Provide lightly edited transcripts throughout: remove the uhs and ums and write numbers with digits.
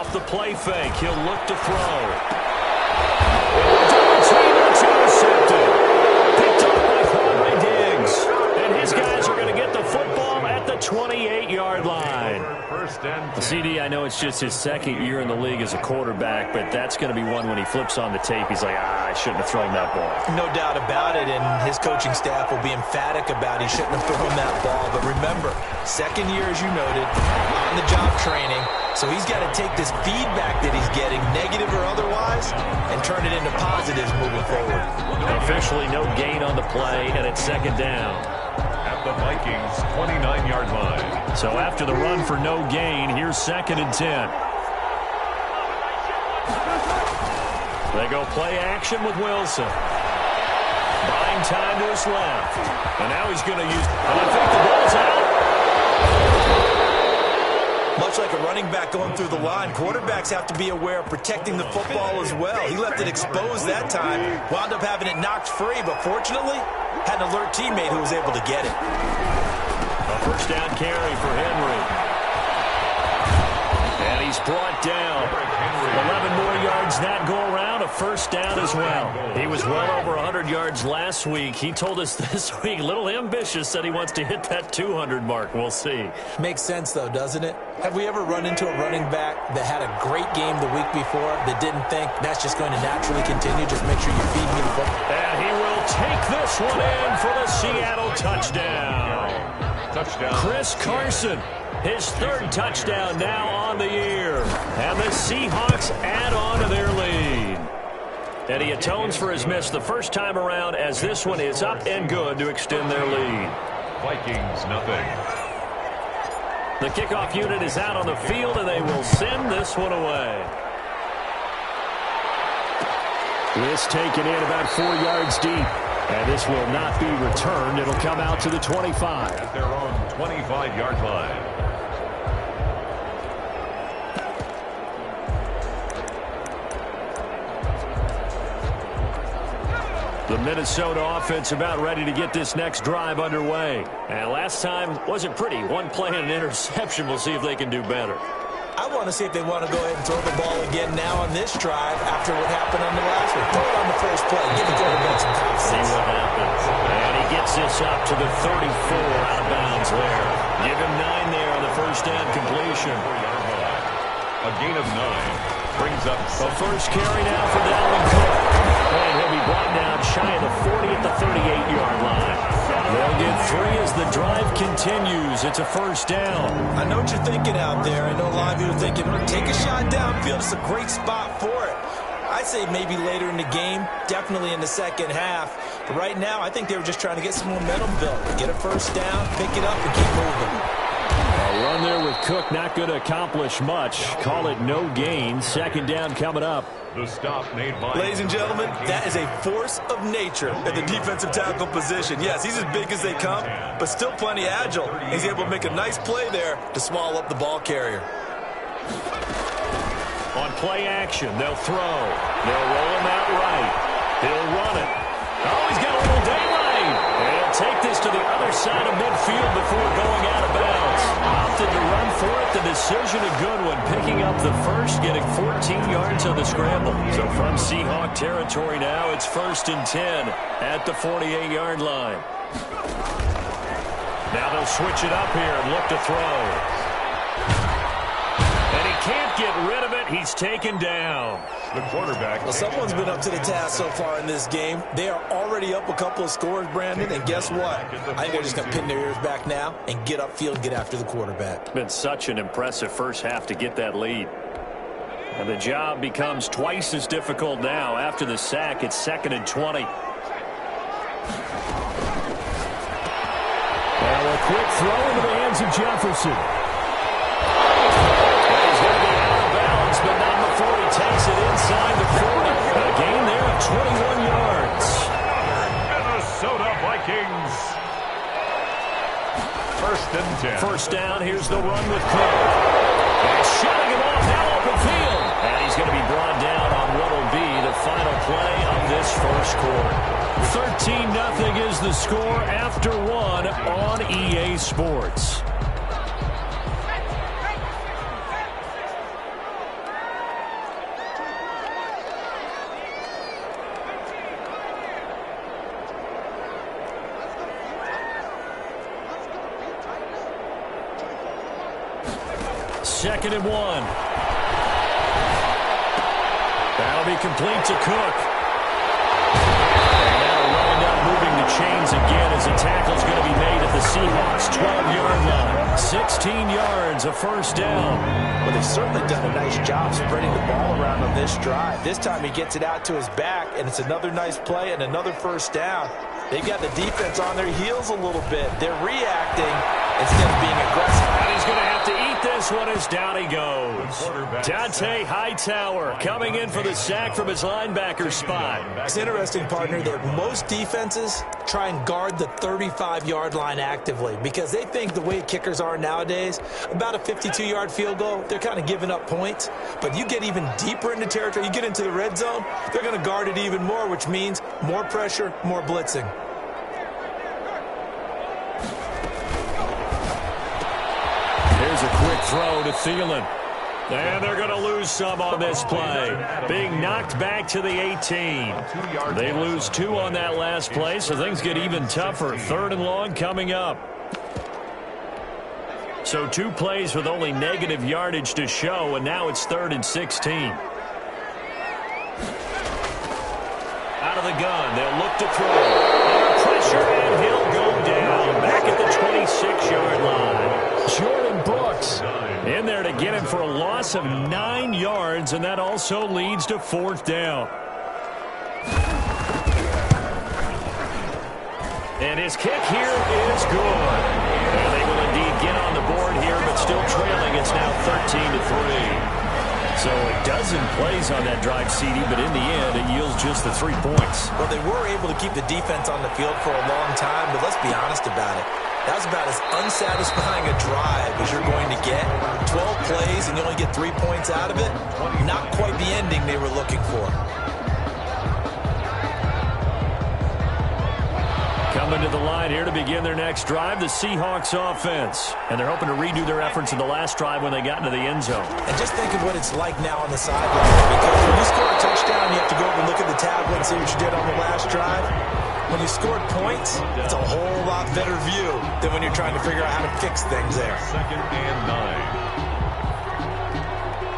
off the play fake. He'll look to throw. It's intercepted. Picked up by Diggs. And his guys are going to get the football at the 28-yard line. CD, I know it's just his second year in the league as a quarterback, but that's going to be one when he flips on the tape. He's like, I shouldn't have thrown that ball. No doubt about it, and his coaching staff will be emphatic about he shouldn't have thrown that ball. But remember, second year, as you noted, on-the-job training. So he's got to take this feedback that he's getting, negative or otherwise, and turn it into positives moving forward. Officially no gain on the play, and it's second down. At the Vikings' 29-yard line. So after the run for no gain, here's 2nd and 10. They go play action with Wilson. Buying time to his left. And now he's going to use... And I think the ball's out. Much like a running back going through the line, quarterbacks have to be aware of protecting the football as well. He left it exposed that time, wound up having it knocked free, but fortunately, had an alert teammate who was able to get it. A first down carry for Henry. And he's brought down. 11 more yards that go around, a first down as well. He was well over 100 yards last week. He told us this week, a little ambitious, said he wants to hit that 200 mark. We'll see. Makes sense, though, doesn't it? Have we ever run into a running back that had a great game the week before that didn't think that's just going to naturally continue? Just make sure you feed me the football. And he will take this one in for the Seattle touchdown. Chris Carson, his 3rd touchdown now on the year. And the Seahawks add on to their lead. And he atones for his miss the first time around as this one is up and good to extend their lead. Vikings, nothing. The kickoff unit is out on the field, and they will send this one away. This taken in about 4 yards deep. And this will not be returned. It'll come out to the 25. At their own 25-yard line. The Minnesota offense about ready to get this next drive underway. And last time wasn't pretty. One play and an interception. We'll see if they can do better. I want to see if they want to go ahead and throw the ball again now on this drive after what happened on the last one. Throw it on the first play. Give the quarterback some confidence. See what happens. And he gets this up to the 34 out of bounds there. Give him 9 there on the first down completion. A gain of 9 brings up the first carry now for Dalvin Cook. And he'll be brought down shy of the 40 at the 38-yard line. They'll get 3 as the drive continues. It's a first down. I know what you're thinking out there. I know a lot of you are thinking, take a shot downfield. It's a great spot for it. I'd say maybe later in the game, definitely in the second half. But right now, I think they were just trying to get some momentum built. Get a first down, pick it up, and keep moving. A run there with Cook not going to accomplish much. Call it no gain. Second down coming up. the stop made by... Ladies and gentlemen, that is a force of nature at the defensive tackle position. Yes, he's as big as they come, but still plenty agile. He's able to make a nice play there to swallow up the ball carrier. On play action, they'll throw. They'll roll him out right. He'll run it. Oh, he's got a little daylight. And he'll take this to the other side of midfield before going out of bounds. Opted to run for it. The decision a good one. Picking up the first, getting 14 yards on the scramble. So from Seahawk territory now, it's 1st and 10 at the 48-yard line. Now they'll switch it up here and look to throw. Can't get rid of it. He's taken down. The quarterback. Well, someone's been up to the task so far in this game. They are already up a couple of scores, Brandon, and guess what? I think they're just going to pin their ears back now and get upfield and get after the quarterback. It's been such an impressive first half to get that lead. And the job becomes twice as difficult now. After the sack, it's 2nd and 20. Well, a quick throw into the hands of Jefferson. But not before he takes it inside the 40. A gain there of 21 yards. Minnesota Vikings. 1st and 10. First down, here's the run with Cook. And shutting him off now open field. And he's going to be brought down on what will be the final play of this first quarter. 13-0 is the score after one on EA Sports. 2nd and 1. That'll be complete to Cook. And that'll wind up moving the chains again as a tackle's going to be made at the Seahawks' 12-yard line. 16 yards, a first down. Well, they've certainly done a nice job spreading the ball around on this drive. This time he gets it out to his back, and it's another nice play and another first down. They've got the defense on their heels a little bit. They're reacting instead of being aggressive. And he's going to have to eat this one as down he goes. Dante Hightower coming in for the sack from his linebacker spot. It's interesting, partner, that most defenses try and guard the 35-yard line actively because they think the way kickers are nowadays, about a 52-yard field goal, they're kind of giving up points. But you get even deeper into territory, you get into the red zone, they're going to guard it even more, which means more pressure, more blitzing. Here's a quick throw to Thielen. And they're going to lose some on this play. Being knocked back to the 18. They lose 2 on that last play, so things get even tougher. 3rd and long coming up. So 2 plays with only negative yardage to show, and now it's 3rd and 16. Out of the gun, they'll look to throw. Under pressure, and he'll go down. Back at the 26-yard line. Jordan Brooks in there to get him for a loss of 9 yards, and that also leads to 4th down. And his kick here is good. And they will indeed get on the board here, but still trailing. It's now 13-3. So a dozen plays on that drive, CD, but in the end, it yields just the 3 points. Well, they were able to keep the defense on the field for a long time, but let's be honest about it. That was about as unsatisfying a drive as you're going to get. 12 plays and you only get 3 points out of it. Not quite the ending they were looking for. Coming to the line here to begin their next drive, the Seahawks offense. And they're hoping to redo their efforts in the last drive when they got into the end zone. And just think of what it's like now on the sideline. Because when you score a touchdown, you have to go over and look at the tablet and see what you did on the last drive. When you scored points, it's a whole lot better view than when you're trying to figure out how to fix things there. 2nd and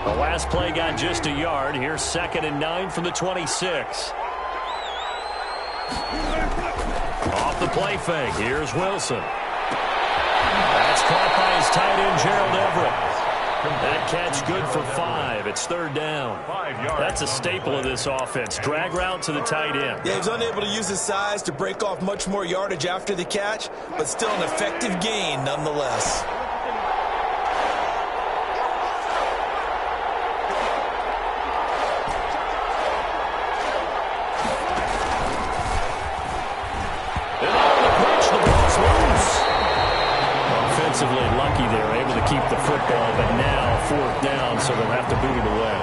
9. The last play got just a yard. Here's 2nd and 9 from the 26. Off the play fake. Here's Wilson. That's caught by his tight end, Gerald Everett. That catch good for 5. It's 3rd down. That's a staple of this offense. Drag route to the tight end. Yeah, he was unable to use his size to break off much more yardage after the catch, but still an effective gain nonetheless. Offensively lucky they were able to keep the football, but now 4th down, so they'll have to boot it away.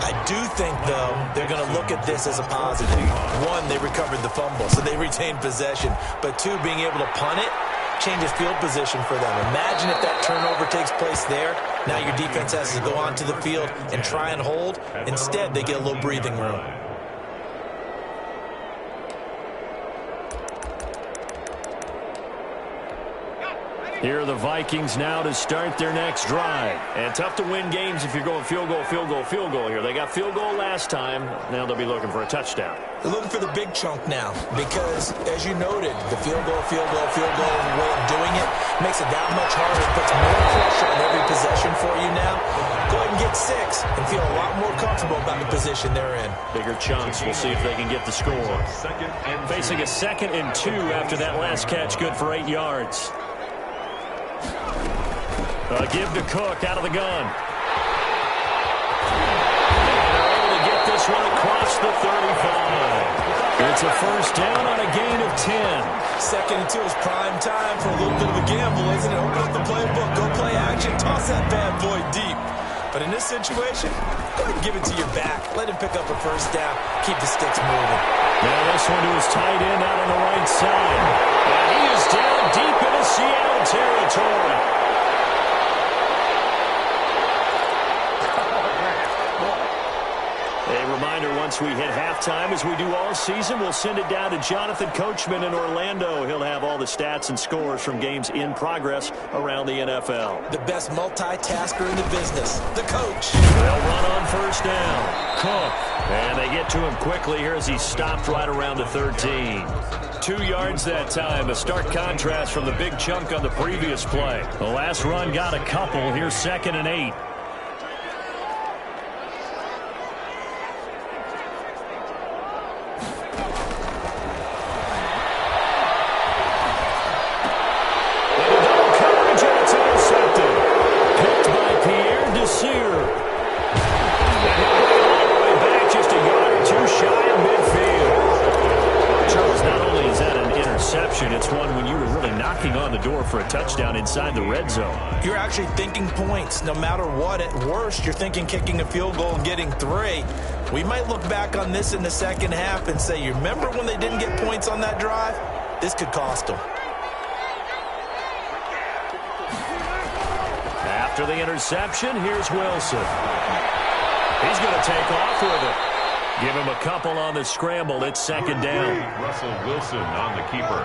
I do think, though, they're going to look at this as a positive. 1, they recovered the fumble, so they retained possession. But 2, being able to punt it changes field position for them. Imagine if that turnover takes place there. Now your defense has to go onto the field and try and hold. Instead, they get a little breathing room. Here are the Vikings now to start their next drive. And tough to win games if you're going field goal, field goal, field goal here. They got field goal last time. Now they'll be looking for a touchdown. They're looking for the big chunk now because, as you noted, the field goal, field goal, field goal, the way of doing it makes it that much harder. It puts more pressure on every possession for you now. Go ahead and get 6 and feel a lot more comfortable about the position they're in. Bigger chunks. We'll see if they can get the score. Facing a 2nd and 2 after that last catch, good for 8 yards. A give to Cook out of the gun. And they're able to get this one across the 35. It's a first down on a gain of 10. 2nd and 2 is prime time for a little bit of a gamble, isn't it? Open up the playbook, go play action, toss that bad boy deep. But in this situation, go ahead and give it to your back. Let him pick up a first down. Keep the sticks moving. Now this one to his tight end out on the right side. And he is down deep into Seattle territory. A reminder reminder, once we hit halftime, as we do all season, we'll send it down to Jonathan Coachman in Orlando. He'll have all the stats and scores from games in progress around the NFL. The best multitasker in the business, the coach. They'll run on first down. Cook. And they get to him quickly here as he stopped right around the 13. 2 yards that time, a stark contrast from the big chunk on the previous play. The last run got a couple. Here's 2nd and 8. It's one when you were really knocking on the door for a touchdown inside the red zone. You're actually thinking points. No matter what, at worst, you're thinking kicking a field goal and getting 3. We might look back on this in the second half and say, you remember when they didn't get points on that drive? This could cost them. After the interception, here's Wilson. He's going to take off with it. Give him a couple on the scramble. It's 2nd down. Russell Wilson on the keeper.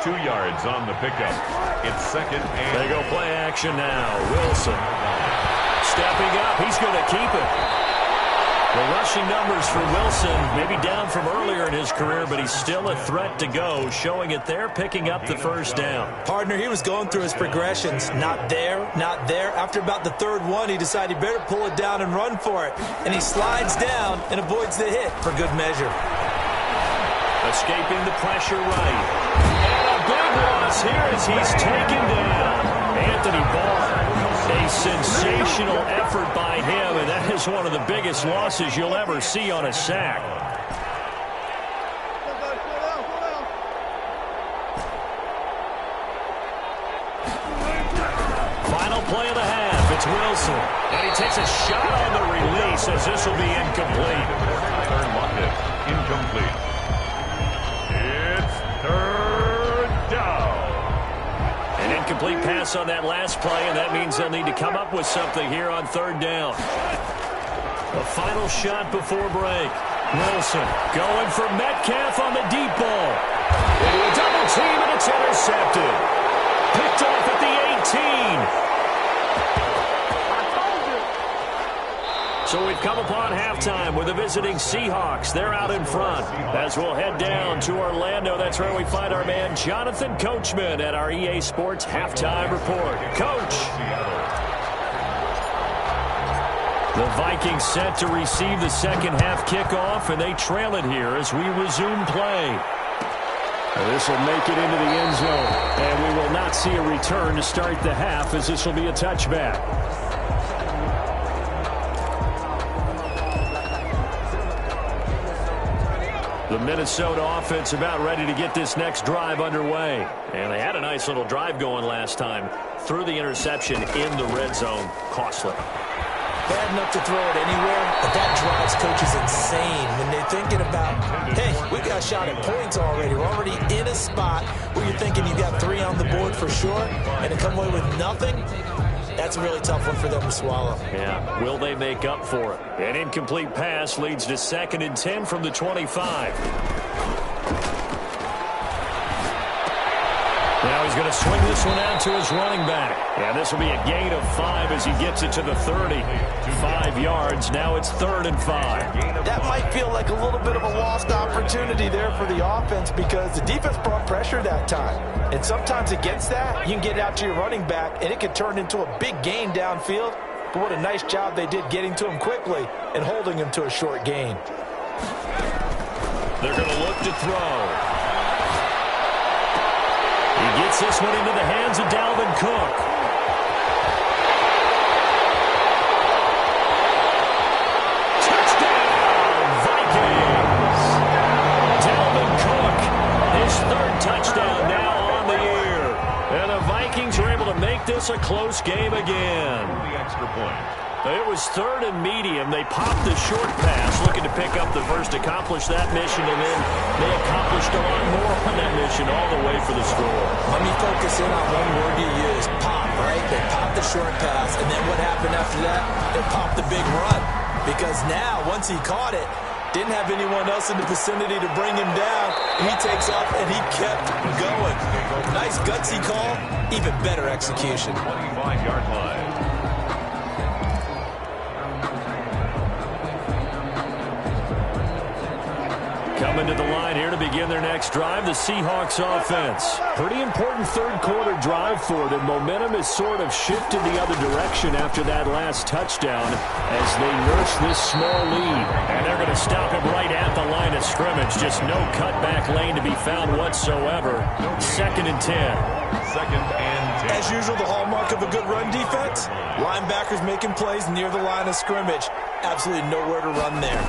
2 yards on the pickup. It's 2nd and... They go play action now. Wilson stepping up. He's going to keep it. The rushing numbers for Wilson maybe down from earlier in his career, but he's still a threat to go, showing it there, picking up the first down. Partner, he was going through his progressions. Not there, not there. After about the 3rd one, he decided he better pull it down and run for it. And he slides down and avoids the hit for good measure. Escaping the pressure right. And a big loss here as he's taken down. Anthony Barr. A sensational effort by him, and that is one of the biggest losses you'll ever see on a sack. Final play of the half. It's Wilson. And he takes a shot on the release as this will be incomplete. Third locked it. Incomplete. It's 3rd down. An incomplete pass on that last play, and that means they'll need to come up with something here on 3rd down. A final shot before break. Wilson going for Metcalf on the deep ball. Into a double team, and it's intercepted. Picked off at the 18. So we've come upon halftime with the visiting Seahawks. They're out in front. As we'll head down to Orlando, that's where we find our man Jonathan Coachman at our EA Sports Halftime Report. Coach. The Vikings set to receive the second half kickoff, and they trail it here as we resume play. This will make it into the end zone, and we will not see a return to start the half as this will be a touchback. The Minnesota offense about ready to get this next drive underway. And they had a nice little drive going last time. Threw the interception in the red zone. Costly. Bad enough to throw it anywhere, but that drives coaches insane when they're thinking about, hey, we got shot at points already. We're already in a spot where you're thinking you got 3 on the board for sure, and to come away with nothing, that's a really tough one for them to swallow. Yeah, will they make up for it? An incomplete pass leads to 2nd and 10 from the 25. Now he's going to swing this one out to his running back. And this will be a gain of 5 as he gets it to the 30. 5 yards. Now it's 3rd and 5. That might feel like a little bit of a lost opportunity there for the offense because the defense brought pressure that time. And sometimes against that, you can get out to your running back, and it could turn into a big gain downfield. But what a nice job they did getting to him quickly and holding him to a short gain. They're going to look to throw. He gets this one into the hands of Dalvin Cook. Touchdown, Vikings! Dalvin Cook, his 3rd touchdown now on the year. And the Vikings are able to make this a close game again. The extra point. It was 3rd and medium. They popped the short pass, looking to pick up the first, accomplish that mission, and then they accomplished a lot more on that mission all the way for the score. Let me focus in on one word you used, pop, right? They popped the short pass, and then what happened after that? They popped the big run. because now, once he caught it, didn't have anyone else in the vicinity to bring him down. He takes off, and he kept going. Nice gutsy call, even better execution. 25-yard line. Coming to the line here to begin their next drive, the Seahawks offense. Pretty important third-quarter drive for them. Momentum has sort of shifted the other direction after that last touchdown as they nurse this small lead. And they're going to stop him right at the line of scrimmage. Just no cutback lane to be found whatsoever. 2nd and 10. 2nd and 10. As usual, the hallmark of a good run defense, linebackers making plays near the line of scrimmage. Absolutely nowhere to run there.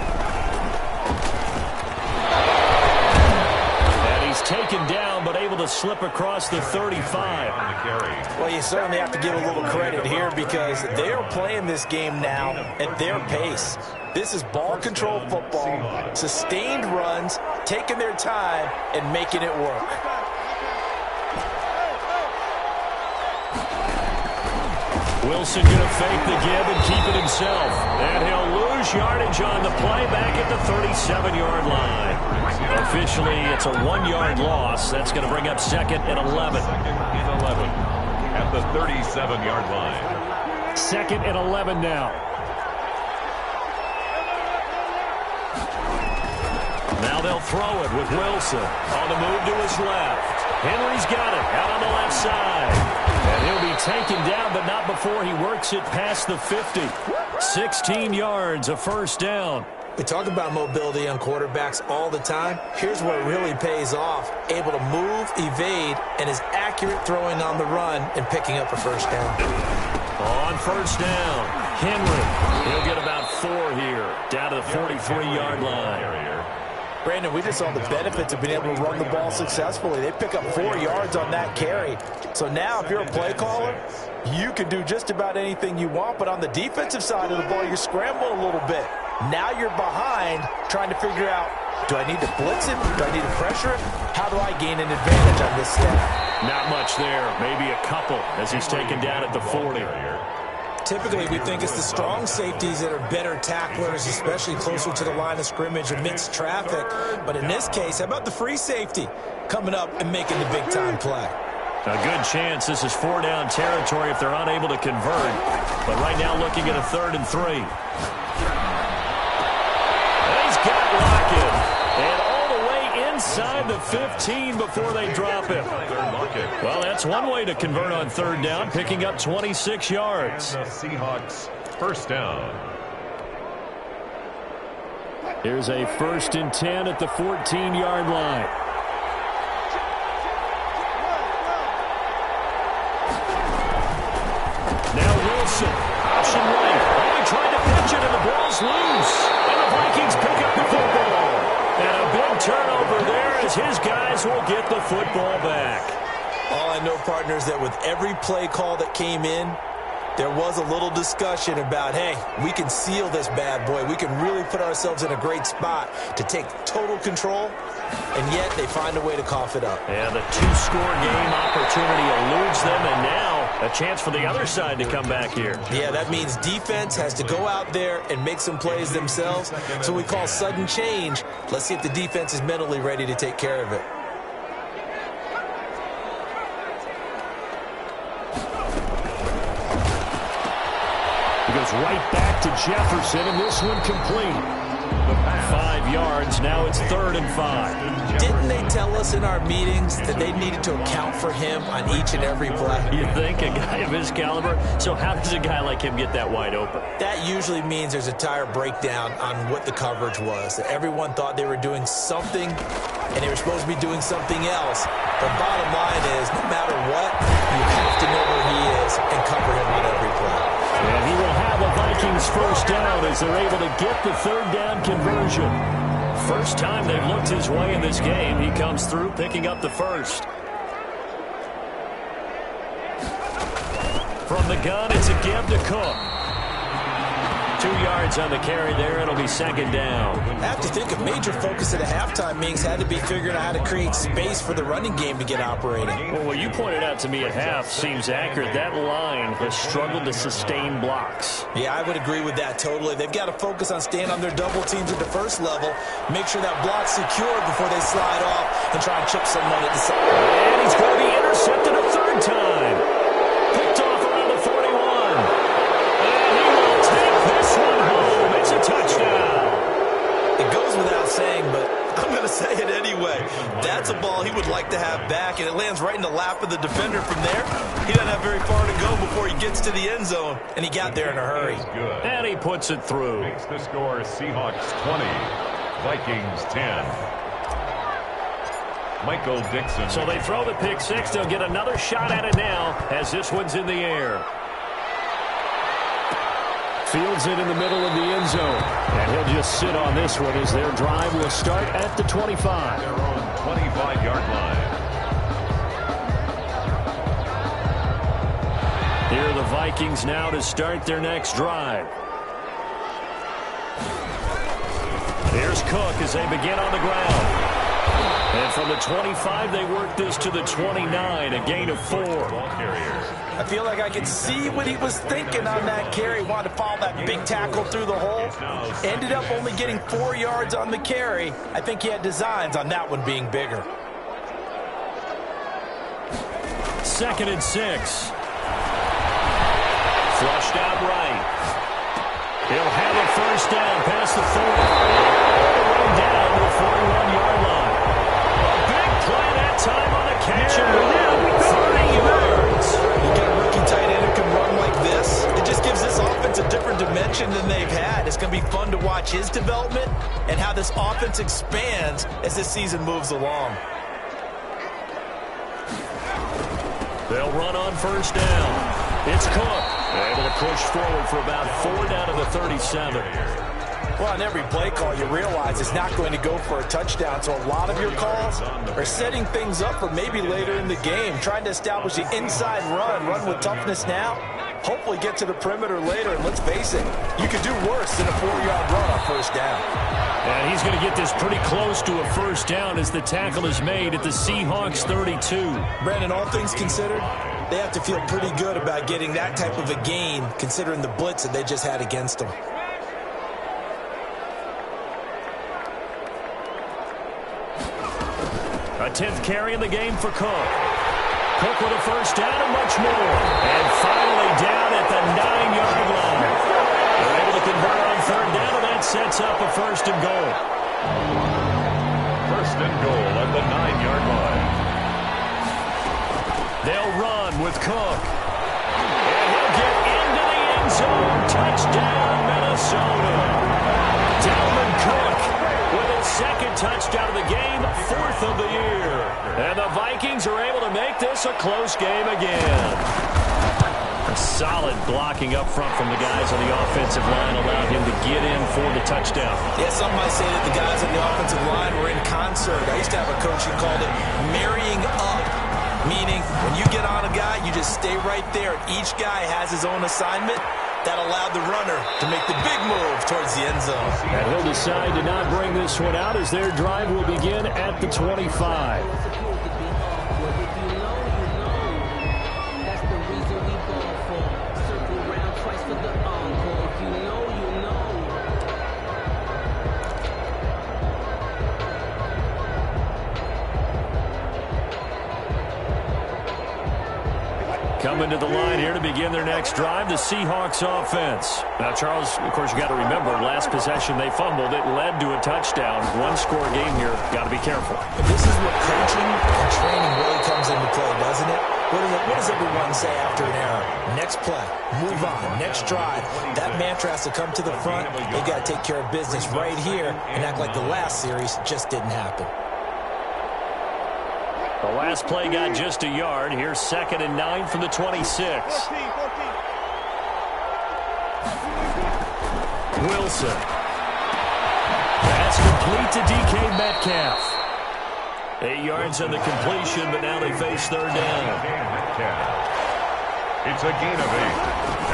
Taken down, but able to slip across the 35. Well, you certainly have to give a little credit here because they are playing this game now at their pace. This is ball control football, sustained runs, taking their time, and making it work. Wilson going to fake the give and keep it himself. And he'll lose yardage on the play back at the 37-yard line. Officially, it's a 1-yard loss. That's going to bring up 2nd and 11. 2nd and 11 at the 37-yard line. 2nd and 11 now. Now they'll throw it with Wilson. On the move to his left. Henry's got it out on the left side. And he'll be taken down, but not before he works it past the 50. 16 yards, a first down. We talk about mobility on quarterbacks all the time. Here's where it really pays off. Able to move, evade, and is accurate throwing on the run and picking up a first down. On first down, Henry. He'll get about 4 here, down to the 43-yard line. Brandon, we just saw the benefits of being able to run the ball successfully. They pick up 4 yards on that carry. So now if you're a play caller, you can do just about anything you want. But on the defensive side of the ball, you're scrambling a little bit. Now you're behind trying to figure out, do I need to blitz him? Do I need to pressure him? How do I gain an advantage on this step? Not much there. Maybe a couple as he's taken down at the 40. Typically, we think it's the strong safeties that are better tacklers, especially closer to the line of scrimmage amidst traffic. But in this case, how about the free safety coming up and making the big-time play? A good chance this is 4-down territory if they're unable to convert. But right now looking at a 3rd and 3. And he's got Lockett. And all the way inside the 15 before they drop him. Well, that's one way to convert on 3rd down, picking up 26 yards. The Seahawks first down. Here's a 1st and 10 at the 14-yard line. Now Wilson, option right. Oh, he tried to pitch it, and the ball's loose. And the Vikings pick up the football. And a big turnover there as his guys will get the football back. All I know, partners, that with every play call that came in, there was a little discussion about, hey, we can seal this bad boy. We can really put ourselves in a great spot to take total control, and yet they find a way to cough it up. Yeah, the 2-score game opportunity eludes them, and now a chance for the other side to come back here. Yeah, that means defense has to go out there and make some plays themselves. So we call sudden change. Let's see if the defense is mentally ready to take care of it. Goes right back to Jefferson, and this one complete. 5 yards, now it's 3rd and 5. Didn't they tell us in our meetings that they needed to account for him on each and every play? You think, a guy of his caliber? So how does a guy like him get that wide open? That usually means there's a tire breakdown on what the coverage was. That everyone thought they were doing something, and they were supposed to be doing something else. The bottom line is, no matter what, you have to know where he is and cover him on every play. And he will have a Vikings first down as they're able to get the 3rd down conversion. First time they've looked his way in this game. He comes through picking up the first. From the gun, it's a give to Cook. 2 yards on the carry there. It'll be second down. I have to think a major focus at a halftime means had to be figuring out how to create space for the running game to get operating. Well, what you pointed out to me at half seems accurate. That line has struggled to sustain blocks. Yeah, I would agree with that totally. They've got to focus on staying on their double teams at the first level, make sure that block's secure before they slide off and try and chip someone at the side. And he's going to be intercepted a third time. Picked off around the 41. And he will take this one home. It's a touchdown. It goes without saying, but I'm going to say it anyway. That's a ball he would like to have back, and it lands right in the lap of the defender from there. He doesn't have very far to go before he gets to the end zone, and he got there in a hurry. And he puts it through. Makes the score Seahawks 20, Vikings 10. Michael Dixon. So they throw the pick six. They'll get another shot at it now as this one's in the air. Fields it in the middle of the end zone. And he'll just sit on this one as their drive will start at the 25. Their own 25-yard line. Here are the Vikings now to start their next drive. Here's Cook as they begin on the ground. And from the 25, they work this to the 29, a gain of 4. I feel like I could see what he was thinking on that carry. Wanted to follow that big tackle through the hole. Ended up only getting 4 yards on the carry. I think he had designs on that one being bigger. 2nd and 6. Flushed out right. He'll have a first down past the 40. Run down to the 41-yard line. Play that time on the catch and run. 30 yards. You get a rookie tight end who can run like this. It just gives this offense a different dimension than they've had. It's going to be fun to watch his development and how this offense expands as this season moves along. They'll run on first down. It's Cook. Able to push forward for about 4 down to the 37. Well, on every play call, you realize it's not going to go for a touchdown, so a lot of your calls are setting things up for maybe later in the game, trying to establish the inside run with toughness now, hopefully get to the perimeter later, and let's face it, you could do worse than a 4-yard run on first down. And he's going to get this pretty close to a first down as the tackle is made at the Seahawks 32. Brandon, all things considered, they have to feel pretty good about getting that type of a gain, considering the blitz that they just had against them. A 10th carry in the game for Cook. Cook with a first down and much more. And finally down at the 9-yard line. They're able to convert on third down, and that sets up a first and goal. First and goal at the 9-yard line. They'll run with Cook. And he'll get into the end zone. Touchdown, Minnesota. Dalvin Cook with his 2nd touchdown of the game, 4th of the year. And the Vikings are able to make this a close game again. A solid blocking up front from the guys on the offensive line allowed him to get in for the touchdown. Yeah, some might say that the guys on the offensive line were in concert. I used to have a coach who called it marrying up, meaning when you get on a guy, you just stay right there. Each guy has his own assignment. That allowed the runner to make the big move towards the end zone. And he'll decide to not bring this one out as their drive will begin at the 25. Coming to the line here to begin their next drive, the Seahawks offense. Now, Charles, of course, you got to remember, last possession they fumbled. It led to a touchdown. One-score game here. Got to be careful. This is what coaching and training really comes into play, doesn't it? What does everyone say after an error? Next play, move on, next drive. That mantra has to come to the front. They've got to take care of business right here and act like the last series just didn't happen. The last play got just a yard. Here's 2nd and 9 from the 26. Wilson. Pass complete to DK Metcalf. 8 yards on the completion, but now they face third down. It's a gain of 8.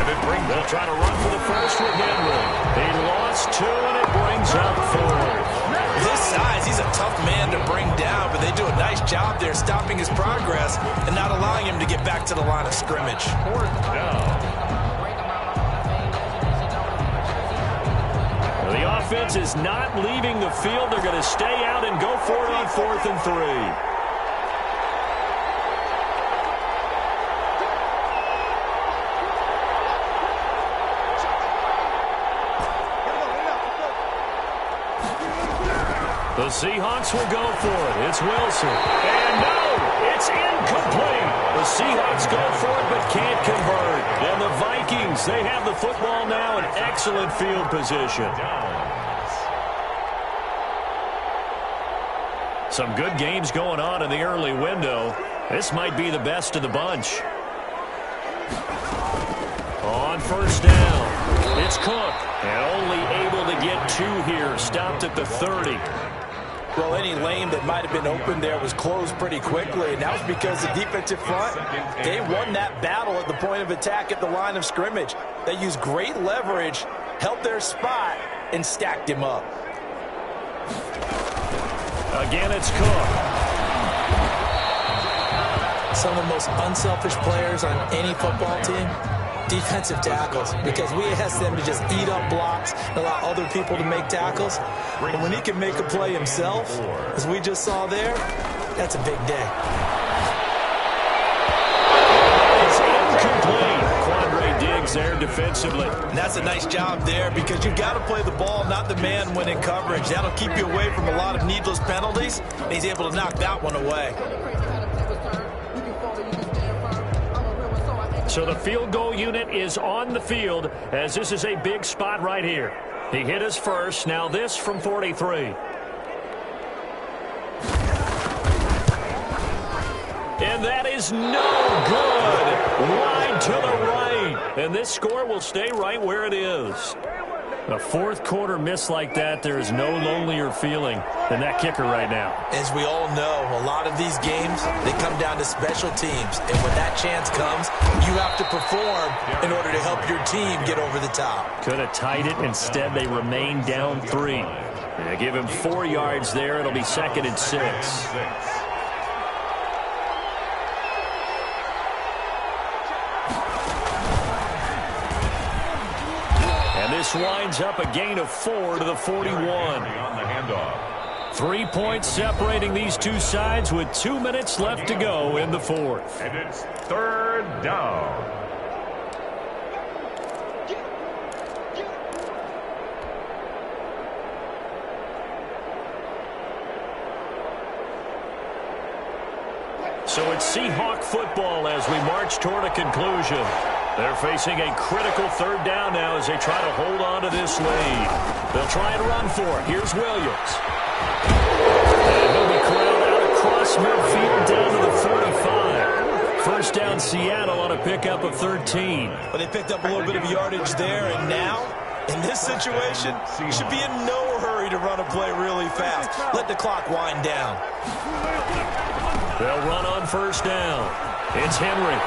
And it brings They'll try to run for the first with Henry. to bring down, but they do a nice job there stopping his progress and not allowing him to get back to the line of scrimmage. Fourth down. The offense is not leaving the field. They're going to stay out and go for it on 4th and 3. The Seahawks will go for it. It's Wilson. And no, it's incomplete. The Seahawks go for it but can't convert. And the Vikings, they have the football now in excellent field position. Some good games going on in the early window. This might be the best of the bunch. On 1st down, it's Cook. And only able to get 2 here. Stopped at the 30. Well, any lane that might have been open there was closed pretty quickly, and that was because the defensive front, they won that battle at the point of attack at the line of scrimmage. They used great leverage, held their spot, and stacked him up. Again, it's Cook. Some of the most unselfish players on any football team, defensive tackles, because we ask them to just eat up blocks and allow other people to make tackles. And when he can make a play himself, as we just saw there, that's a big day. It's incomplete. Quandre Diggs there defensively. And that's a nice job there because you've got to play the ball, not the man when in coverage. That'll keep you away from a lot of needless penalties, and he's able to knock that one away. So the field goal unit is on the field as this is a big spot right here. He hit his first. Now this from 43. And that is no good. Wide to the right. And this score will stay right where it is. A 4th quarter miss like that, there is no lonelier feeling than that kicker right now. As we all know, a lot of these games, they come down to special teams. And when that chance comes, you have to perform in order to help your team get over the top. Could have tied it. Instead, they remain down 3. They give him 4 yards there. It'll be 2nd and 6. This winds up a gain of 4 to the 41. On the handoff. 3 points separating these two sides with 2 minutes left to go in the 4th. And it's 3rd down. So it's Seahawk football as we march toward a conclusion. They're facing a critical 3rd down now as they try to hold on to this lead. They'll try and run for it. Here's Williams. And he'll be corralled out across midfield down to the 45. First down Seattle on a pickup of 13. But they picked up a little bit of yardage there, and now, in this situation, you should be in no hurry to run a play really fast. Let the clock wind down. They'll run on 1st down. It's Henry.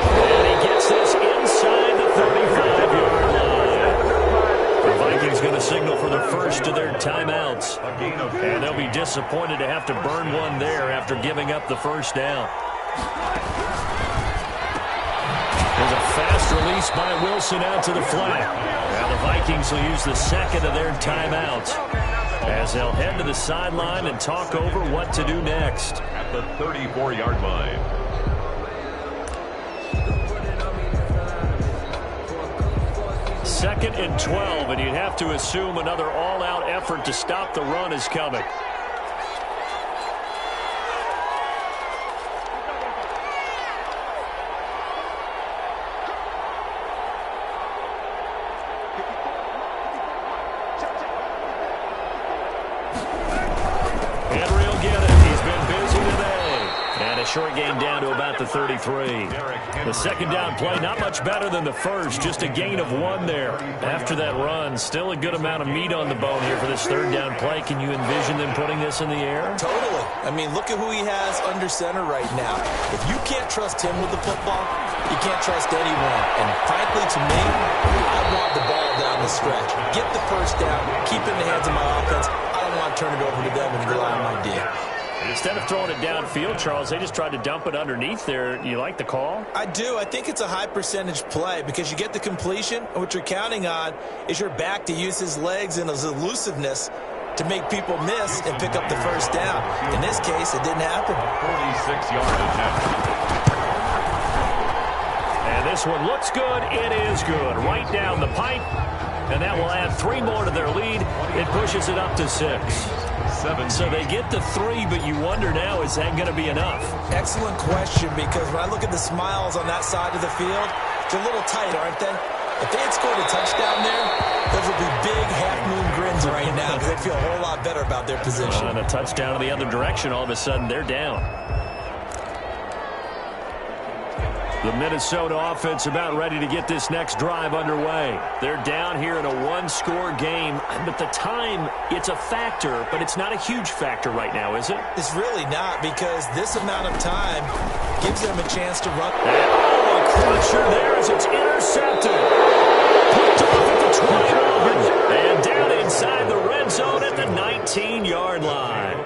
And he gets this inside the 35-yard line. The Vikings going to signal for the first of their timeouts. And they'll be disappointed to have to burn one there after giving up the first down. There's a fast release by Wilson out to the flat. Now the Vikings will use the second of their timeouts as they'll head to the sideline and talk over what to do next. At the 34-yard line. Second and 12, and you'd have to assume another all-out effort to stop the run is coming. Henry will get it. He's been busy today. And a short gain down to about the 33. The second down play, not much better than the first, just a gain of 1 there. After that run, still a good amount of meat on the bone here for this third down play. Can you envision them putting this in the air? Totally. I mean, look at who he has under center right now. If you can't trust him with the football, you can't trust anyone. And frankly, to me, I want the ball down the stretch. Get the first down, keep it in the hands of my offense. I don't don't want to turn it over to them and rely on my D. Instead of throwing it downfield, Charles, they just tried to dump it underneath there. You like the call? I do. I think it's a high percentage play because you get the completion, and what you're counting on is your back to use his legs and his elusiveness to make people miss and pick up the first down. In this case, it didn't happen. 46-yard attempt. And this one looks good. It is good. Right down the pipe. And that will add 3 more to their lead. It pushes it up to 6. So they get the 3, but you wonder now, is that going to be enough? Excellent question, because when I look at the smiles on that side of the field, they're a little tight, aren't they? If they had scored a touchdown there, those would be big half-moon grins right now because they feel a whole lot better about their position. And a touchdown in the other direction, all of a sudden they're down. The Minnesota offense about ready to get this next drive underway. They're down here in a 1-score game, but the time, it's a factor, but it's not a huge factor right now, is it? It's really not, because this amount of time gives them a chance to run. Oh, a crusher there as it's intercepted. Picked off at the 21. And down inside the red zone at the 19-yard line.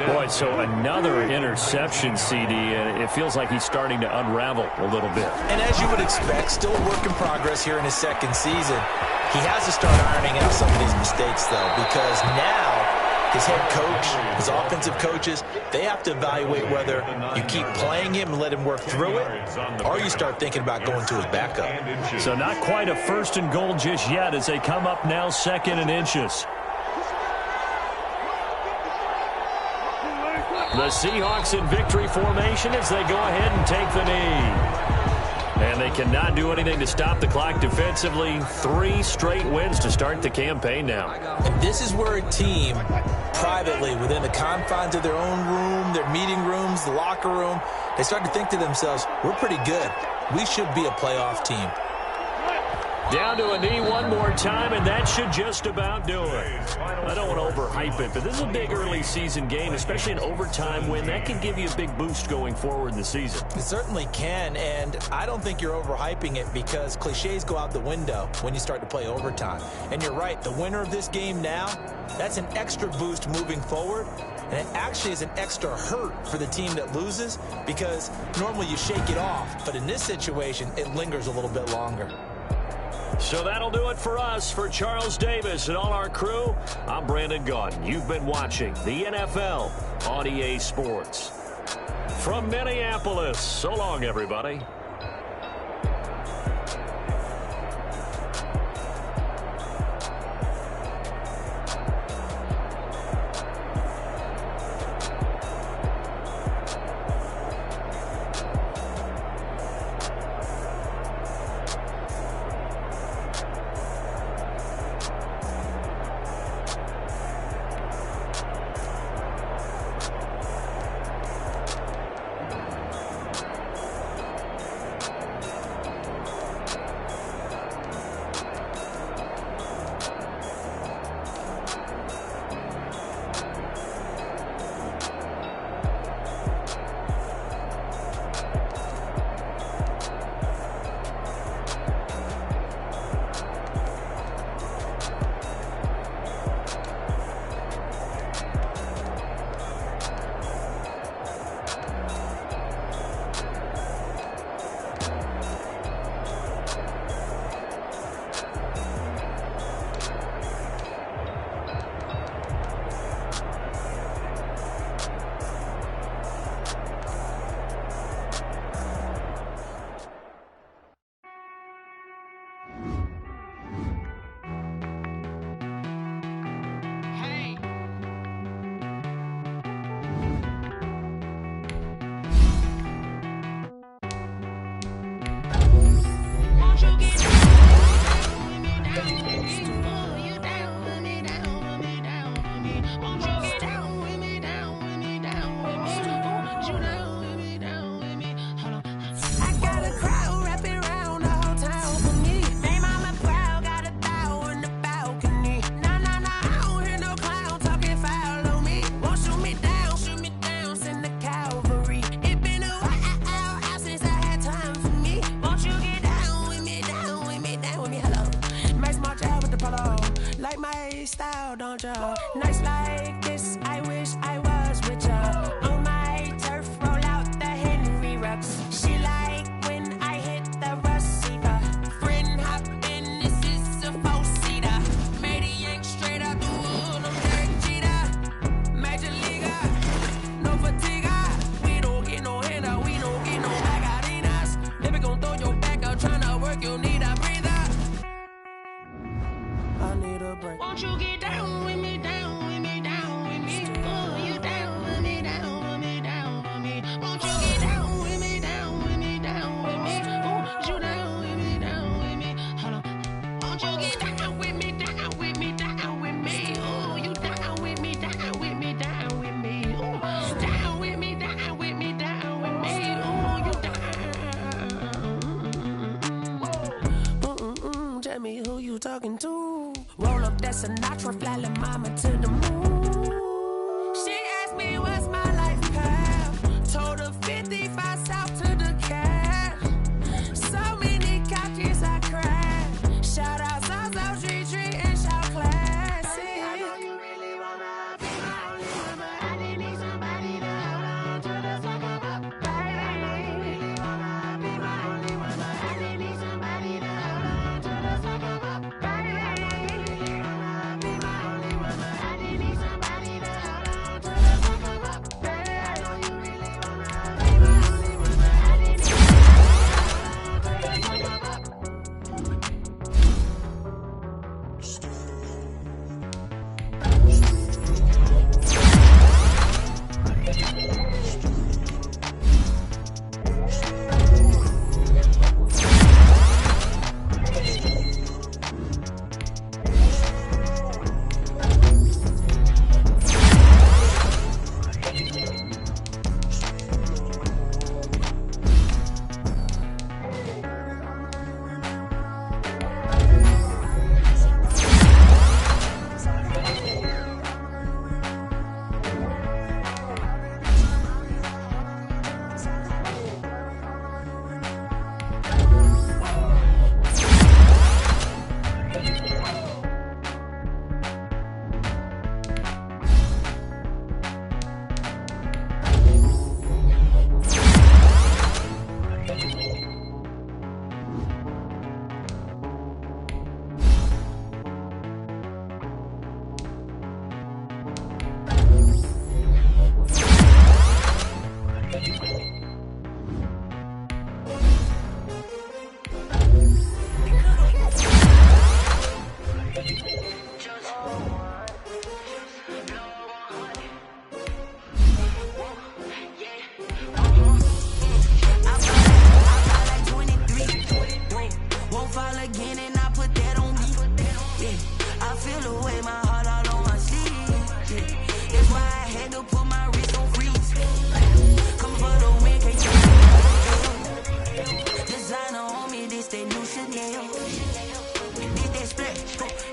Boy, so another interception, CD, and it feels like he's starting to unravel a little bit. And as you would expect, still a work in progress here in his second season. He has to start ironing out some of these mistakes, though, because now his head coach, his offensive coaches, they have to evaluate whether you keep playing him and let him work through it, or you start thinking about going to his backup. So not quite a 1st and goal just yet as they come up now 2nd and inches. The Seahawks in victory formation as they go ahead and take the knee. And they cannot do anything to stop the clock defensively. 3 straight wins to start the campaign now. And this is where a team, privately, within the confines of their own room, their meeting rooms, the locker room, they start to think to themselves, we're pretty good. We should be a playoff team. Down to a knee one more time, and that should just about do it. I don't want to overhype it, but this is a big early season game, especially an overtime win. That can give you a big boost going forward in the season. It certainly can, and I don't think you're overhyping it because cliches go out the window when you start to play overtime. And you're right, the winner of this game now, that's an extra boost moving forward. And it actually is an extra hurt for the team that loses because normally you shake it off. But in this situation, it lingers a little bit longer. So that'll do it for us. For Charles Davis and all our crew, I'm Brandon Gaudin. You've been watching the NFL on EA Sports. From Minneapolis, so long, everybody. like my style, don't ya? Nights like this, I wish I was with ya. On my turf, roll out the Henry Rux. She like when I hit the receiver. Friend hop in, this is a four-seater. Made a yank straight out the wood, I'm Derek Jeter. Major leaguer, no fatigue. We don't get no handout, we don't get no bagarinas. Never gon' throw your back out, tryna work, you need a breather. I need a break. Won't you get down with me, down with me, down with me? Oh, you down with me, down with me, down with me. Won't you get down with me, down with me, down with me? Oh, you down with me, down with me? Hold on. Won't you get down with me, down with me, down with me? Oh, you down with me, down with me, down with me? Oh, down with me, down with me, down with me? Oh, you down. Tell me who you talking to. Roll up that Sinatra, fly la mama to the moon. She asked me what's my life path. Told her 55 south to the cash. So many couches I crashed. Shout out South South Street Tree and shout classy. I know you really wanna be my only one, but I didn't need somebody to hold on to the sucker up. I know you really wanna be my only one, but I didn't need somebody to hold on to the sucker up. I know you really wanna be my only one, but I didn't need somebody to hold on to the sucker up. I know you really wanna be my only one, but I didn't need somebody to hold on to the sucker up. Won't fall again and I put that on me. Yeah, I feel the way, my heart all on my sleeve. Yeah, that's why I had to put my wrist on freeze. Come for the win, can't take it. Designer on me, this that new Chanel. Did that split,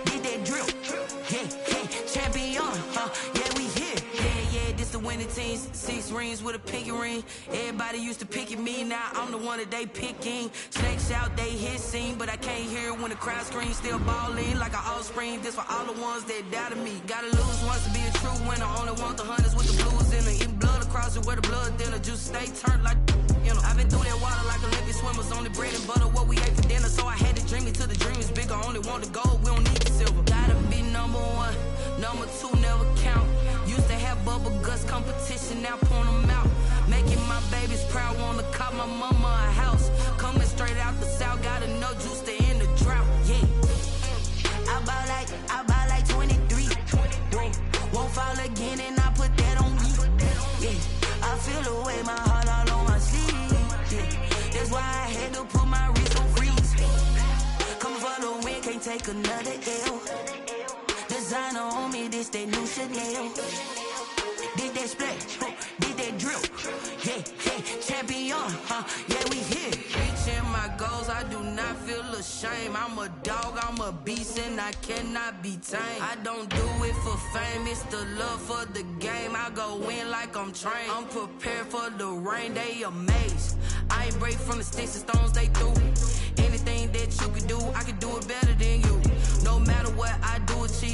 did that drill. Yeah, champion, yeah, we here. Yeah, this the winning team. 6 rings with a pinky ring. Everybody used to pick at me, now I'm the one that they picking. Snakes out, they hit scene, but I can't hear when the crowd screams. Still ballin' like an offspring. This for all the ones that doubted me. Gotta lose once to be a true winner. Only want the hunters with the blues in it. Eating blood across it where the blood dinner. Juice stay turned like, you know. I've been through that water like Olympic swimmers. Only bread and butter, what we ate for dinner. So I had to dream it till the dream is bigger. Only want the gold, we don't need the silver. Gotta be number 1, number 2 never count. Used to have bubble guts competition, now point them out. Making my babies proud, wanna cop my mama a house. Coming straight out the south, gotta know juice to end the drought. Yeah, I buy like 23. Won't fall again and I put that on me. Yeah, I feel the way, my heart all on my sleeve. Yeah, that's why I had to put my wrist on freeze. Coming for the win, can't take another L. Designer on me, this that new Chanel. Did that split, did that drill. Yeah, champion, yeah, we here. Reaching my goals, I do not feel ashamed. I'm a dog, I'm a beast, and I cannot be tamed. I don't do it for fame, it's the love for the game. I go in like I'm trained. I'm prepared for the rain, they amazed. I ain't break from the sticks and stones they threw. Anything that you can do, I can do it better than you. No matter what I do, achieve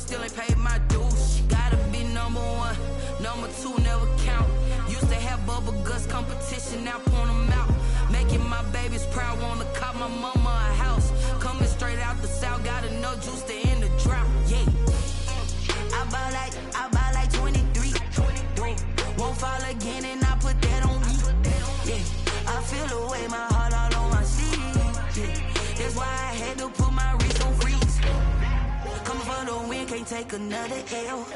still ain't paid my dues. Gotta be number one, number two never count. Used to have bubble guts competition, now point them out. Making my babies proud, wanna cop my mama a house. Coming straight out the south, got enough juice to end the drought. Yeah, I buy like 23. Won't fall again, and I put that on me. Yeah, I feel the way, my heart all on my sleeve. Yeah, that's why I had to put my wrist on freeze. Come for the win, can't take another L.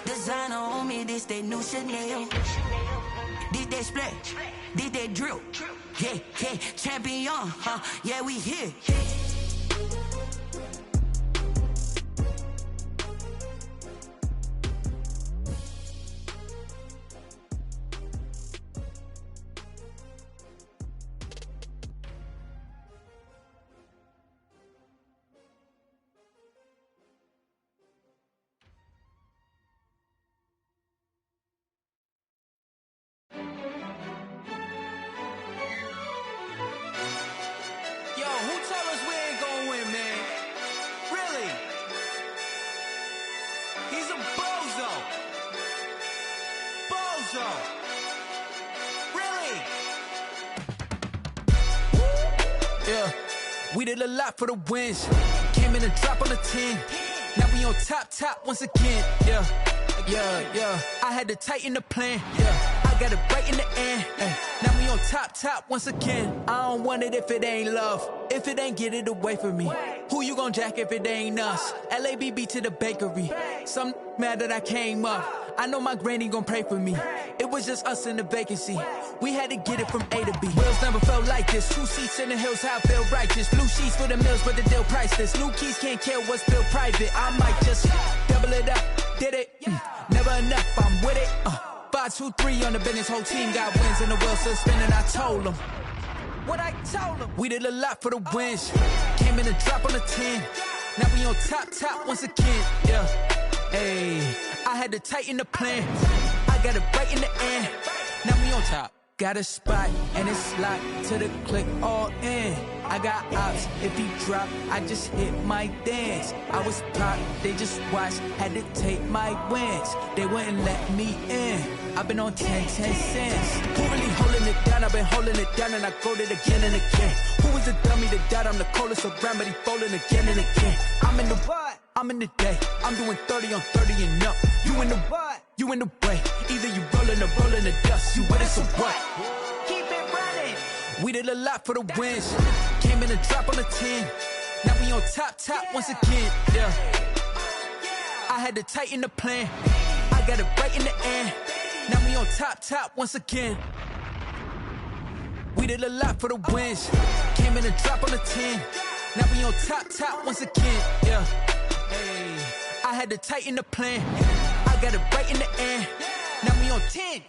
Designer on me, this that new Chanel. Did that splash, did that drill. Yeah, yeah, champion, huh? Yeah, we here. We did a lot for the wins. Came in and drop on the 10. Now we on top once again. Yeah. I had to tighten the plan. Yeah. I got it right in the end. Now we on top once again. I don't want it if it ain't love. If it ain't, get it away from me. Who you gon' jack if it ain't us? LABB to the bakery. Some mad that I came up. I know my granny gon' pray for me. It was just us in the vacancy. We had to get it from A to B. Wheels never felt like this. 2 seats in the hills, how I feel righteous. Blue sheets for the mills, but the deal priceless. New keys can't kill what's still private. I might just double it up. Did it? Never enough, I'm with it. 5, 2, 3 on the business. Whole team got wins and the wheels still spinning. I told them what I told them. We did a lot for the wins. Came in and drop on the 10. Now we on top once again. Yeah. Hey, I had to tighten the plan. I got it right in the end. Now we on top. Got a spot and it's locked to the click all in. I got ops, if he drop, I just hit my dance. I was top, they just watched, had to take my wins. They wouldn't let me in. I've been on 10 cents. Who really holding it down? I've been holding it down and I go it again and again. Who is a dummy to doubt? I'm the coldest around, but he folding again and again. I'm in the what? I'm in the day. I'm doing 30 on 30 and up. You in the what? You in the way. Either you rolling or rolling the dust. You with us or what? Keep it running. We did a lot for the wins. Came in and drop on the 10. Now we on top once again. Yeah. I had to tighten the plan. I got it right in the end. Now we on top once again. We did a lot for the wins. Came in and drop on the 10. Now we on top once again. Yeah. Hey, I had to tighten the plan. I got it right in the end. Now we on 10.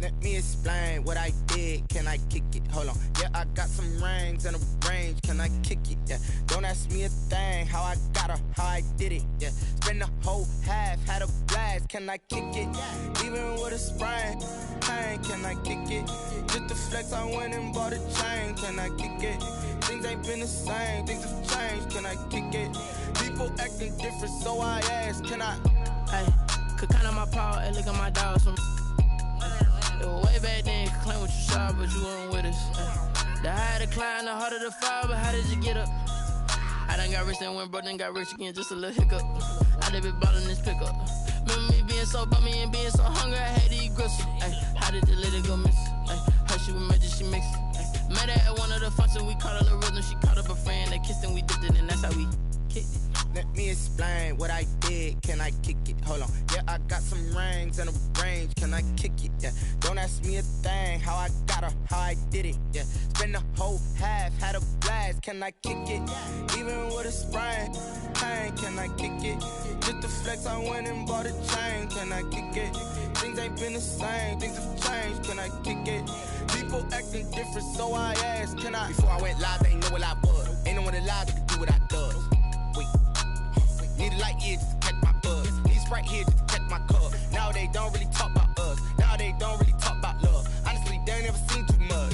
Let me explain what I did. Can I kick it? Hold on. Yeah, I got some rings and a range. Can I kick it? Yeah. Don't ask me a thing. How I got her, how I did it. Yeah. Spend the whole half, had a blast. Can I kick it? Even with a sprain, pain. Can I kick it? Just to flex, I went and bought a chain. Can I kick it? Things ain't been the same. Things have changed. Can I kick it? People acting different, so I asked. Can I? Hey, could count on my power and look at my dogs from. It was way back then, could claim what you saw, but you weren't with us. The higher the climb, the harder the fall, but how did you get up? I done got rich and went broke, then got rich again, just a little hiccup. I done been ballin' this pickup. Remember me being so bummy and being so hungry, I had to eat gristle. How did the lady go miss? Her she was magic, she mixed. Met her at one of the functions, we caught her the rhythm, she caught up a friend, they kissed and we dipped it, and that's how we kicked it. Let me explain what I did. Can I kick it? Hold on. Yeah, I got some rings and a range. Can I kick it? Yeah. Don't ask me a thing. How I got her, how I did it. Yeah. Spend the whole half, had a blast. can I kick it? Even with a sprain, pain, can I kick it? Just to flex, I went and bought a chain, can I kick it? Things ain't been the same, things have changed, can I kick it? People acting different, so I asked, can I? Before I went live, they ain't know what I was. Ain't no one alive that could do what I does. Wait, need a light here just to catch my buzz. Need Sprite here just to catch my cup. Now they don't really talk about us. Now they don't really talk about love. Honestly, they ain't never seen too much.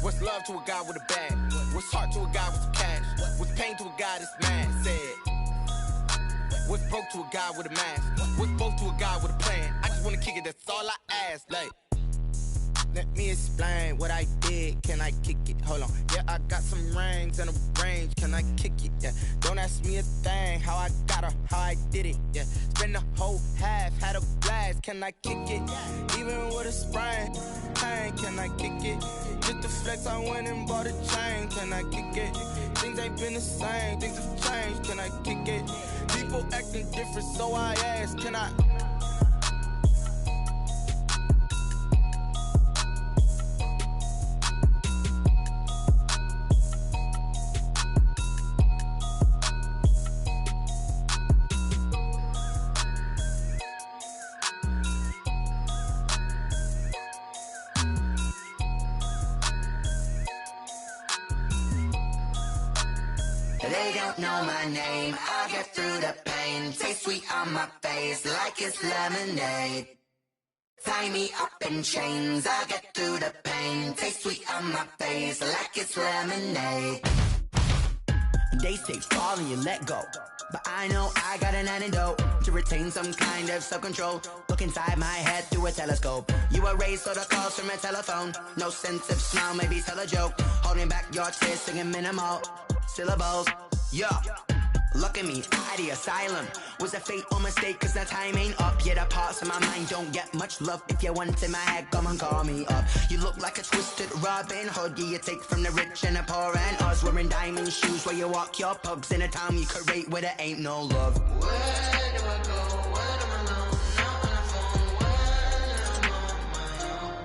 What's love to a guy with a bag? What's heart to a guy with some cash? What's pain to a guy that's mad? Said. What's broke to a guy with a mask? What's both to a guy with a plan? I just wanna kick it, that's all I ask. Like, let me explain what I did. Can I kick it? Hold on. Yeah, I got some rings and a range. Can I kick it? Yeah. Don't ask me a thing. How I got her, how I did it. Yeah. Spend the whole half, had a blast. Can I kick it? Even with a sprain, pain. Can I kick it? Just to flex, I went and bought a chain. Can I kick it? Things ain't been the same. Things have changed. Can I kick it? People acting different, so I ask. Can I? They don't know my name, I get through the pain. Taste sweet on my face like it's lemonade. Tie me up in chains, I get through the pain. Taste sweet on my face like it's lemonade. They say fall and you let go, but I know I got an antidote to retain some kind of self-control. Look inside my head through a telescope. You erase all the calls from a telephone. No sense of smile, maybe tell a joke. Holding back your tears, singing minimal syllables. Yeah, look at me, out the asylum. Was a fate or mistake, cause the time ain't up. Yet the parts of my mind don't get much love. If you want in my head, come and call me up. You look like a twisted Robin Hood. Yeah, you take from the rich and the poor and us. Wearing diamond shoes where you walk your pugs. In a town you create where there ain't no love. Where do I go? When I'm alone? Not on the phone. When I'm on my own.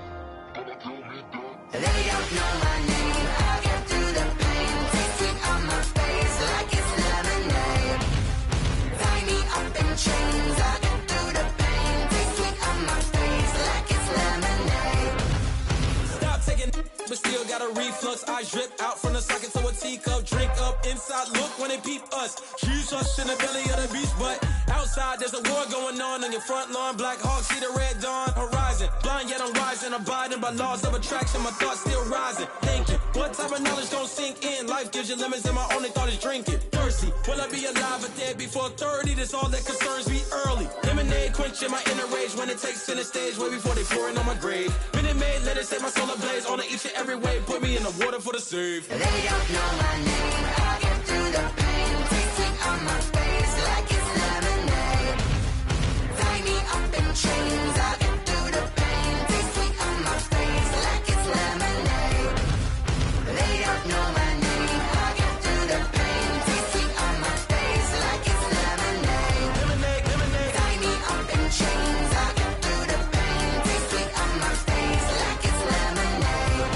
They don't know my name. I get through the pain. Taste sweet on my face like it's lemonade. Tie me up in chains. I get through the pain. Taste sweet on my face like it's lemonade. Stop taking, but still got a reflux. I drip out from the socket to a teacup. Drink up inside, look when they peep us. Huge us in the belly of the beach, but outside there's a war going on your front lawn. Black Hawk see the red dawn horizon. Blind yet I'm rising, abiding by laws of attraction. My thoughts still rising. Thinking, what type of knowledge gon' sink in? Life gives you lemons and my only thought is drinking. Thirsty, will I be alive or dead before 30? That's all that concerns me early. Lemonade quenching my inner rage when it takes center stage way before they pour it on my grave. Minute Maid, let it set my soul ablaze. On each and every way, put me in the water for the save. They don't know my name, I get through the pain. Taste sweet on my face like it's lemonade. Tie me up in chains, I get through the pain. Taste sweet on my face like it's lemonade. They don't know my name, I get through the pain. Taste sweet on my face like it's lemonade. Lemonade, lemonade. Tie me up in chains, I get through the pain. Taste sweet on my face like it's lemonade.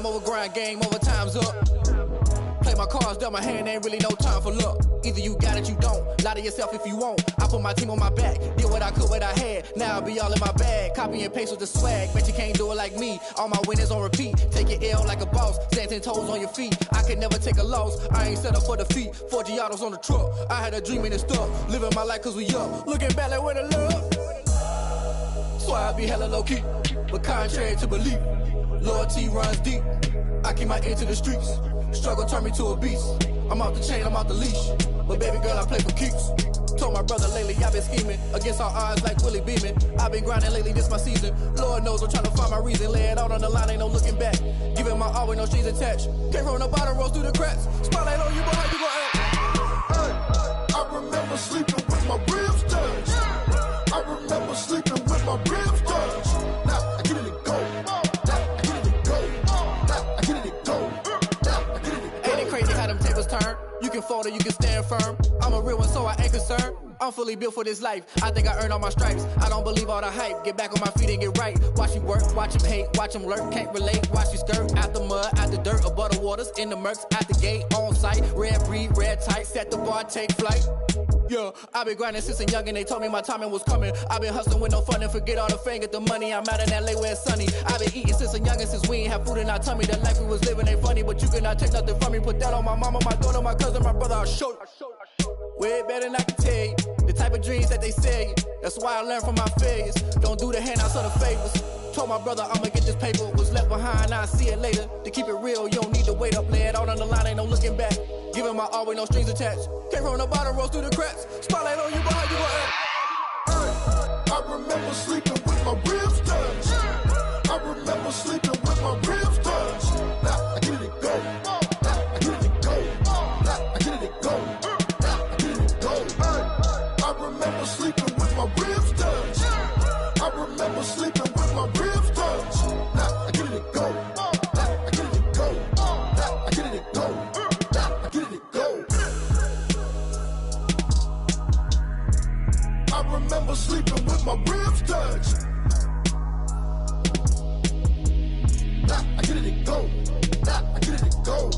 over grind, game over, time's up. Play my cards, dealt my hand, ain't really no time for luck. Either you got it, you don't. Lie to yourself if you won't. I put my team on my back, did what I could, what I had. Now I'll be all in my bag, copy and paste with the swag. Bet you can't do it like me. All my winners on repeat. Take your L like a boss, stand 10 toes on your feet. I can never take a loss. I ain't set up for defeat. 4 Giottos on the truck. I had a dream and it's stuck. Living my life cause we up. Looking back like where the love. So I be hella low key, but contrary to belief, loyalty runs deep. I keep my ear to the streets. Struggle turned me to a beast. I'm off the chain, I'm off the leash. But baby girl, I play for keeps. Told my brother lately, I've been scheming against all odds like Willie Beeman. I've been grinding lately, this my season. Lord knows I'm trying to find my reason. Lay it out on the line, ain't no looking back. Giving my all with no strings attached. Came from the bottom, rose through the cracks. Spotlight on you, boy, how you gon' act? I remember sleeping with my ribs touched. I remember sleeping with my ribs touched. Now I get it to go. Now I get it to go. Now I get it to go. Now I get it to go. Ain't it crazy how them tables turn? You can fold or you can stand firm. I'm a real one, so I ain't concerned. I'm fully built for this life. I think I earned all my stripes. I don't believe all the hype. Get back on my feet and get right. Watch you work, watch him hate, watch him lurk. Can't relate, watch you skirt. Out the mud, out the dirt, above the waters, in the murks, at the gate, on site. Red breed, red tight, set the bar, take flight. Yeah, I been grinding since a youngin', they told me my timing was coming. I been hustling with no fun and forget all the fame, get the money. I'm out in LA where it's sunny. I been eating since a youngin', since we ain't have food in our tummy. The life we was living ain't funny, but you cannot take nothing from me. Put that on my mama, my daughter, my cousin, my brother, I'll show you. Way better than I can tell you. The type of dreams that they sell you. That's why I learned from my failures. Don't do the handouts or the favors. Told my brother I'ma get this paper. Was left behind, I'll see it later. To keep it real, you don't need to wait up. Lay it out on the line, ain't no looking back. Giving my all with no strings attached. Came from the bottom, rose through the cracks. Spotlight on you, boy, how you gon' act? I remember sleeping with my ribs touched. I remember sleeping with my ribs touched. Now I get it to go. Now I get it to go. Now I get it to go. Now I get it to go. I remember sleeping with my ribs touched. I remember sleeping with my ribs touched. Now I get it to go. Now I get it to go. Now I get it to go. Now I get it to go. I remember sleeping with my ribs touched. Now I get it to go. Now I get it to go.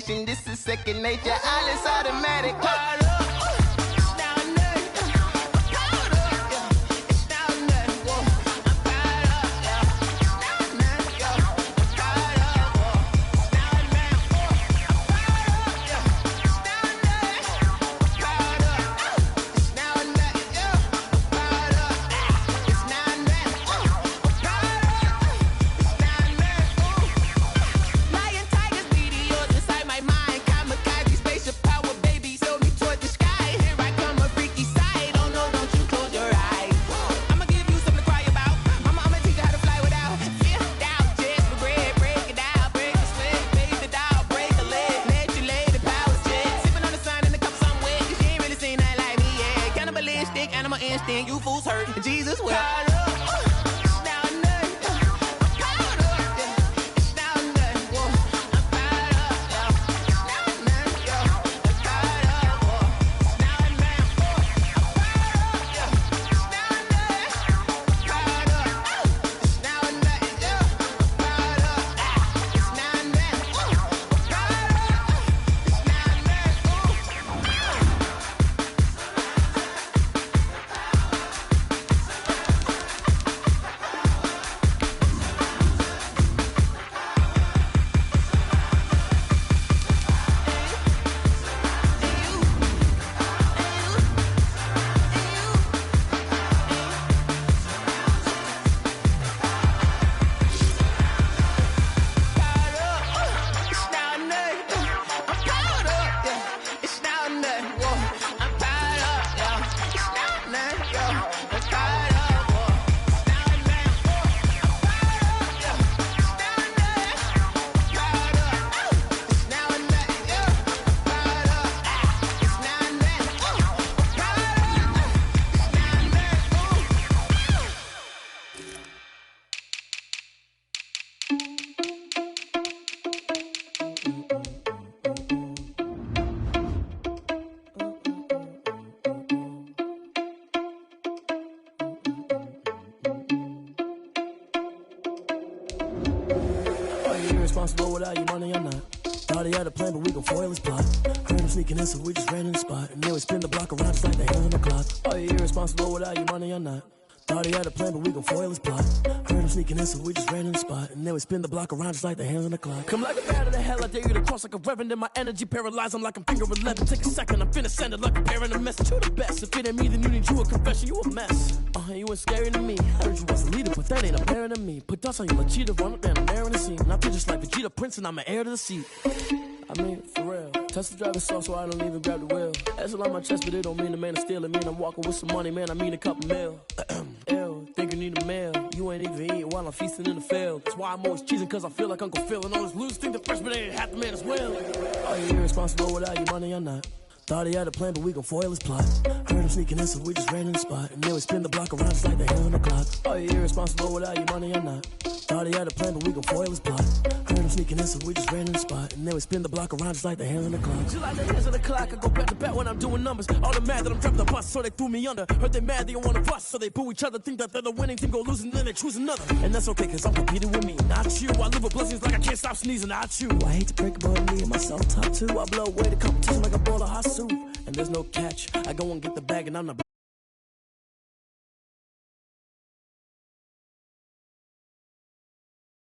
This is second nature, all is automatic. You fools hurt. Jesus will. down there, whoa. I'm tied up, yeah. It's down there, yo. I'm tied up, whoa. It's down there, whoa. I'm tied up, yeah. It's down there, tied up, oh. It's down there, yeah. Tied up, ah. It's down there, oh. Tied up, it's down there, oh. Are you irresponsible without your money or not? Thought he had a plan, but we gon' foil his plot. Heard him sneaking in, so we just ran in the spot. And then we spin the block around just like the hands on the clock. Are you irresponsible without your money or not? Thought he had a plan, but we gon' foil his plot. Heard him sneaking in, so we just ran in the spot. And then we spin the block around just like the hands on the clock. Come like a bat of the hell, I dare you to cross like a reverend. In my energy paralyzed, I'm like I'm finger 11. Take a second, I'm finna send it like a parent a message. You the best, if it ain't me, then you need you a confession. You a mess. You ain't scary to me. Heard you was a leader, but that ain't apparent to me. Put dust on you like Cheetah, run up down, I'm there in the scene. And I feel just like Vegeta Prince, and I'm an heir to the seat. I mean, for real. Touch the driver's soft, so I don't even grab the wheel. That's all on my chest, but it don't mean the man is stealing. Mean I'm walking with some money, man, I mean a couple mil. Ew, think you need a meal. You ain't even eating while I'm feasting in the field. That's why I'm always cheesing, cause I feel like Uncle Phil. And all this loose think the freshman ain't half the man as well. Are you irresponsible without your money or not? Thought he had a plan, but we gon' foil his plot. Heard him sneaking in, so we just ran in the spot. And then we spin the block around just like the hands on the clock. Are you irresponsible without your money or not? Thought he had a plan, but we gon' foil his plot. Heard him sneaking in, so we just ran in the spot. And then we spin the block around just like the hands on the clock. Just like the hands on the clock, I go back to back when I'm doing numbers. All the mad that I'm dropping the bus, so they threw me under. Heard they mad, they don't wanna bust, so they boo each other. Think that they're the winning team, go losing, then they choose another. And that's okay, cause I'm competing with me, not you. I live with blessings like I can't stop sneezing, not you. I hate to break it, but me and myself top two. I blow away the competition like a bowl of hot soup. And there's no catch, I go and get the bag and I'm not